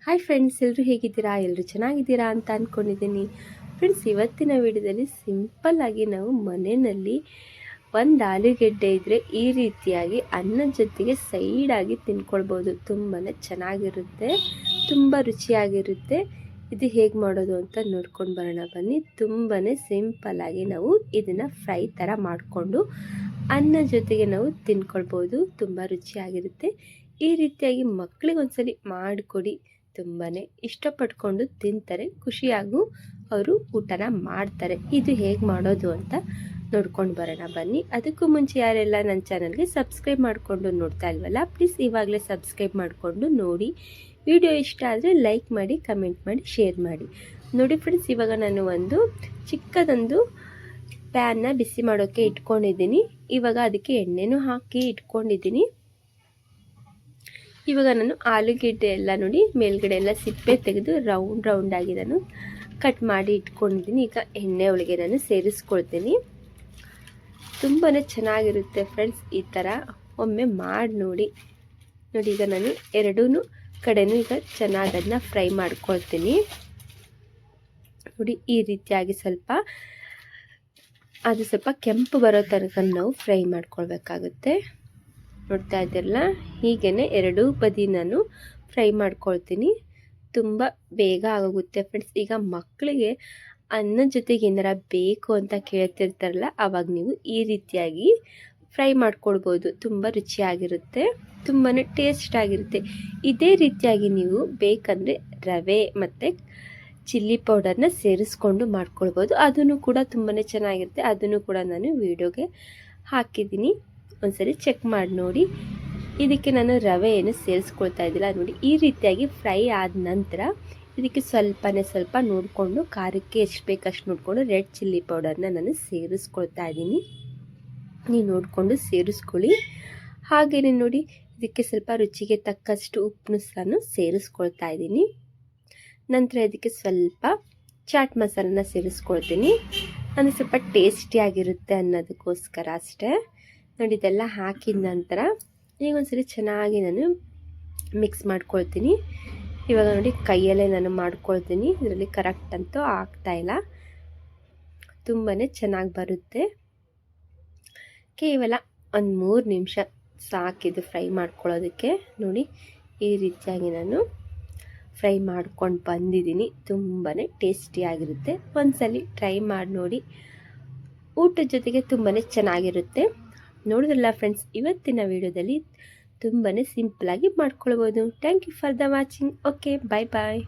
Hi friends, ಎಲ್ಲರೂ ಹೇಗಿದ್ದೀರಾ? ಎಲ್ಲರೂ ಚೆನ್ನಾಗಿದ್ದೀರಾ ಅಂತ ಅಂದ್ಕೊಂಡಿದ್ದೀನಿ. ಫ್ರೆಂಡ್ಸ್, ಇವತ್ತಿನ ವಿಡಿಯೋದಲ್ಲಿ ಸಿಂಪಲ್ಲಾಗಿ ನಾವು ಮನೆಯಲ್ಲಿ ಒಂದು ಆಲೂಗೆಡ್ಡೆ ಇದ್ದರೆ ಈ ರೀತಿಯಾಗಿ ಅನ್ನದ ಜೊತೆಗೆ ಸೈಡಾಗಿ ತಿನ್ಕೊಳ್ಬೋದು. ತುಂಬಾ ಚೆನ್ನಾಗಿರುತ್ತೆ, ತುಂಬ ರುಚಿಯಾಗಿರುತ್ತೆ. ಇದು ಹೇಗೆ ಮಾಡೋದು ಅಂತ ನೋಡ್ಕೊಂಡು ಬರೋಣ ಬನ್ನಿ. ತುಂಬಾ ಸಿಂಪಲ್ಲಾಗಿ ನಾವು ಇದನ್ನು ಫ್ರೈ ಥರ ಮಾಡಿಕೊಂಡು ಅನ್ನ ಜೊತೆಗೆ ನಾವು ತಿನ್ಕೊಳ್ಬೋದು. ತುಂಬ ರುಚಿಯಾಗಿರುತ್ತೆ. ಈ ರೀತಿಯಾಗಿ ಮಕ್ಕಳಿಗೆ ಒಂದ್ಸಲಿ ಮಾಡಿಕೊಡಿ, ತುಂಬಾ ಇಷ್ಟಪಟ್ಕೊಂಡು ತಿಂತಾರೆ, ಖುಷಿಯಾಗೂ ಅವರು ಊಟನ ಮಾಡ್ತಾರೆ. ಇದು ಹೇಗೆ ಮಾಡೋದು ಅಂತ ನೋಡ್ಕೊಂಡು ಬರೋಣ ಬನ್ನಿ. ಅದಕ್ಕೂ ಮುಂಚೆ ಯಾರೆಲ್ಲ ನನ್ನ ಚಾನಲ್ಗೆ ಸಬ್ಸ್ಕ್ರೈಬ್ ಮಾಡಿಕೊಂಡು ನೋಡ್ತಾ ಇಲ್ವಲ್ಲ, ಪ್ಲೀಸ್ ಇವಾಗಲೇ ಸಬ್ಸ್ಕ್ರೈಬ್ ಮಾಡಿಕೊಂಡು ನೋಡಿ. ವಿಡಿಯೋ ಇಷ್ಟ ಆದರೆ ಲೈಕ್ ಮಾಡಿ, ಕಮೆಂಟ್ ಮಾಡಿ, ಶೇರ್ ಮಾಡಿ. ನೋಡಿ ಫ್ರೆಂಡ್ಸ್, ಇವಾಗ ನಾನು ಒಂದು ಚಿಕ್ಕದೊಂದು ಪ್ಯಾನ್ನ ಬಿಸಿ ಮಾಡೋಕ್ಕೆ ಇಟ್ಕೊಂಡಿದ್ದೀನಿ. ಇವಾಗ ಅದಕ್ಕೆ ಎಣ್ಣೆನೂ ಹಾಕಿ ಇಟ್ಕೊಂಡಿದ್ದೀನಿ. ಇವಾಗ ನಾನು ಆಲೂಗೆಡ್ಡೆ ಎಲ್ಲ ನೋಡಿ ಮೇಲ್ಗಡೆ ಎಲ್ಲ ಸಿಪ್ಪೆ ತೆಗೆದು ರೌಂಡ್ ಆಗಿ ನಾನು ಕಟ್ ಮಾಡಿ ಇಟ್ಕೊಂಡಿದ್ದೀನಿ. ಈಗ ಎಣ್ಣೆ ಒಳಗೆ ನಾನು ಸೇರಿಸ್ಕೊಳ್ತೀನಿ. ತುಂಬಾ ಚೆನ್ನಾಗಿರುತ್ತೆ ಫ್ರೆಂಡ್ಸ್, ಈ ಥರ ಒಮ್ಮೆ ಮಾಡಿ ನೋಡಿ. ಈಗ ನಾನು ಎರಡೂ ಕಡೆನೂ ಈಗ ಚೆನ್ನಾಗಿ ಅದನ್ನ ಫ್ರೈ ಮಾಡ್ಕೊಳ್ತೀನಿ. ನೋಡಿ, ಈ ರೀತಿಯಾಗಿ ಅದು ಸ್ವಲ್ಪ ಕೆಂಪು ಬರೋ ತನಕ ನಾವು ಫ್ರೈ ಮಾಡ್ಕೊಳ್ಬೇಕಾಗುತ್ತೆ. ನೋಡ್ತಾ ಇದ್ದೀರಲ್ಲ, ಹೀಗೇ ಎರಡೂ ಬದಿ ನಾನು ಫ್ರೈ ಮಾಡ್ಕೊಳ್ತೀನಿ. ತುಂಬ ಬೇಗ ಆಗೋಗುತ್ತೆ ಫ್ರೆಂಡ್ಸ್. ಈಗ ಮಕ್ಕಳಿಗೆ ಅನ್ನದ ಜೊತೆಗೆ ಏನಾರ ಬೇಕು ಅಂತ ಕೇಳ್ತಿರ್ತಾರಲ್ಲ, ಆವಾಗ ನೀವು ಈ ರೀತಿಯಾಗಿ ಫ್ರೈ ಮಾಡ್ಕೊಳ್ಬೋದು. ತುಂಬ ರುಚಿಯಾಗಿರುತ್ತೆ, ತುಂಬಾ ಟೇಸ್ಟ್ ಆಗಿರುತ್ತೆ. ಇದೇ ರೀತಿಯಾಗಿ ನೀವು ಬೇಕಂದರೆ ರವೆ ಮತ್ತು ಚಿಲ್ಲಿ ಪೌಡರ್ನ ಸೇರಿಸ್ಕೊಂಡು ಮಾಡ್ಕೊಳ್ಬೋದು. ಅದನ್ನು ಕೂಡ ತುಂಬಾ ಚೆನ್ನಾಗಿರುತ್ತೆ. ಅದನ್ನು ಕೂಡ ನಾನು ವಿಡಿಯೋಗೆ ಹಾಕಿದ್ದೀನಿ, ಒಂದ್ಸರಿ ಚೆಕ್ ಮಾಡಿ ನೋಡಿ. ಇದಕ್ಕೆ ನಾನು ರವೆ ಏನು ಸೇರಿಸ್ಕೊಳ್ತಾ ಇದ್ದಿಲ್ಲ. ನೋಡಿ, ಈ ರೀತಿಯಾಗಿ ಫ್ರೈ ಆದ ನಂತರ ಇದಕ್ಕೆ ಸ್ವಲ್ಪ ನೋಡಿಕೊಂಡು, ಖಾರಕ್ಕೆ ಎಷ್ಟು ಬೇಕಷ್ಟು ನೋಡಿಕೊಂಡು ರೆಡ್ ಚಿಲ್ಲಿ ಪೌಡರ್ನ ನಾನು ಸೇರಿಸ್ಕೊಳ್ತಾ ಇದ್ದೀನಿ. ನೀವು ನೋಡಿಕೊಂಡು ಸೇರಿಸ್ಕೊಳ್ಳಿ. ಹಾಗೆಯೇ ನೋಡಿ, ಇದಕ್ಕೆ ಸ್ವಲ್ಪ ರುಚಿಗೆ ತಕ್ಕಷ್ಟು ಉಪ್ಪನ್ನು ಸಹ ಸೇರಿಸ್ಕೊಳ್ತಾ ಇದ್ದೀನಿ. ನಂತರ ಇದಕ್ಕೆ ಸ್ವಲ್ಪ ಚಾಟ್ ಮಸಾಲನ ಸೇರಿಸ್ಕೊಳ್ತೀನಿ. ನಾನು ಸ್ವಲ್ಪ ಟೇಸ್ಟಿಯಾಗಿರುತ್ತೆ ಅನ್ನೋದಕ್ಕೋಸ್ಕರ ಅಷ್ಟೇ. ನೋಡಿ, ಇದೆಲ್ಲ ಹಾಕಿದ ನಂತರ ಈಗ ಒಂದ್ಸರಿ ಚೆನ್ನಾಗಿ ನಾನು ಮಿಕ್ಸ್ ಮಾಡ್ಕೊಳ್ತೀನಿ. ಇವಾಗ ನೋಡಿ, ಕೈಯಲ್ಲೇ ನಾನು ಮಾಡ್ಕೊಳ್ತೀನಿ. ಇದರಲ್ಲಿ ಕರೆಕ್ಟ್ ಅಂತೂ ಆಗ್ತಾಯಿಲ್ಲ. ತುಂಬಾ ಚೆನ್ನಾಗಿ ಬರುತ್ತೆ. ಕೇವಲ ಒಂದು 3 ನಿಮಿಷ ಸಾಕಿದು ಫ್ರೈ ಮಾಡ್ಕೊಳ್ಳೋದಕ್ಕೆ. ನೋಡಿ, ಈ ರೀತಿಯಾಗಿ ನಾನು ಫ್ರೈ ಮಾಡ್ಕೊಂಡು ಬಂದಿದ್ದೀನಿ. ತುಂಬಾ ಟೇಸ್ಟಿಯಾಗಿರುತ್ತೆ. ಒಂದ್ಸಲಿ ಟ್ರೈ ಮಾಡಿ ನೋಡಿ, ಊಟದ ಜೊತೆಗೆ ತುಂಬಾ ಚೆನ್ನಾಗಿರುತ್ತೆ. ನೋಡಿದ್ರಲ್ಲ ಫ್ರೆಂಡ್ಸ್, ಇವತ್ತಿನ ವಿಡಿಯೋದಲ್ಲಿ ತುಂಬಾ ಸಿಂಪಲಾಗಿ ಮಾಡ್ಕೊಳ್ಬೋದು. Thank you for the watching. Okay, bye bye.